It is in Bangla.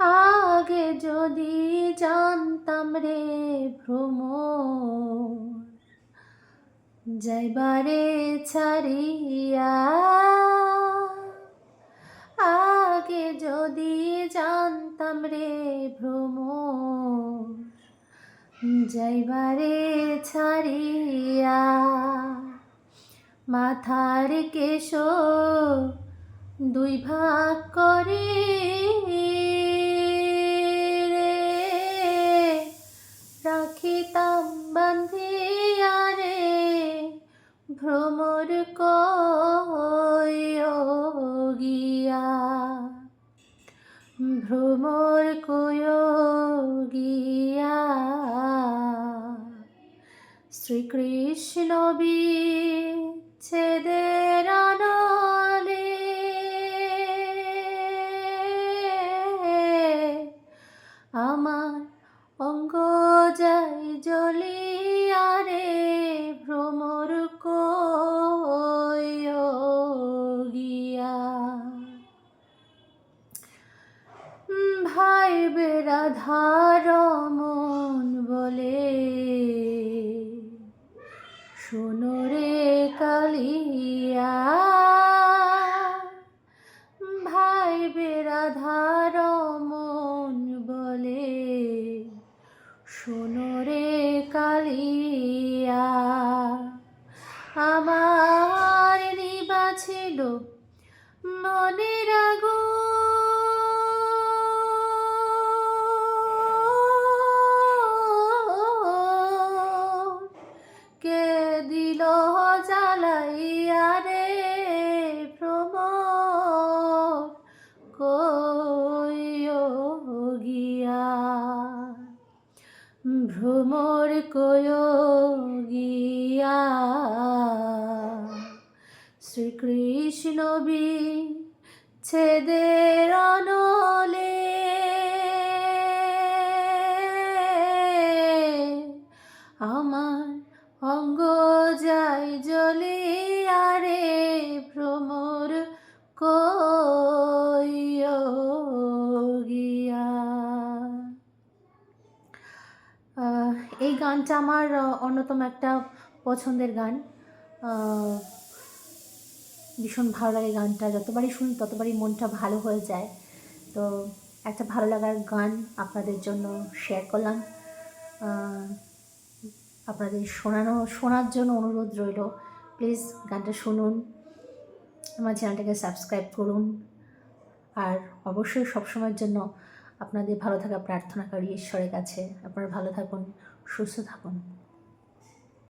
আগে যদি জানতাম রে ভ্রমর যাইবারে ছাড়িয়া, আগে যদি জানতাম রে ভ্রমর যাইবারে ছাড়িয়া, মাথার কেশ দুই ভাগ করে রাখিতাম বান্ধিয়া রে ভ্রমর কইও গিয়া, ভ্রমর কইও গিয়া। শ্রীকৃষ্ণ বিচ্ছেদের আনলে আমার অঙ্গ যাই জ্বলিয়া রে ভ্রমর কইও গিয়া। ভাই বেরাধার মন বলে শোনো রে কালিয়া, ভাই বেরাধার মন বলে শোনো রে কালিয়া। আমার নিবাছিল মনের আগুন, কে দিল জ্বালাইয়া রে ভ্রমর কইও গিয়া, ভ্রমর কইও গিয়া। শ্রীকৃষ্ণ বিচ্ছেদের আনলে আমার অঙ্গ যাই জ্বলিয়া রে ভ্রমর কইও গিয়া। এই গানটা আমার অন্যতম একটা পছন্দের গান। ভীষণ ভালো লাগে গানটা, যতবারই শুনি ততবারই মনটা ভালো হয়ে যায়। তো একটা ভালো লাগার গান আপনাদের জন্য শেয়ার করলাম। আপনাদের শোনার জন্য অনুরোধ রইল, প্লিজ গানটা শুনুন, আমার চ্যানেলটাকে সাবস্ক্রাইব করুন, আর অবশ্যই সবসময়ের জন্য আপনাদের ভালো থাকা প্রার্থনা করি ঈশ্বরের কাছে। আপনারা ভালো থাকুন, সুস্থ থাকুন।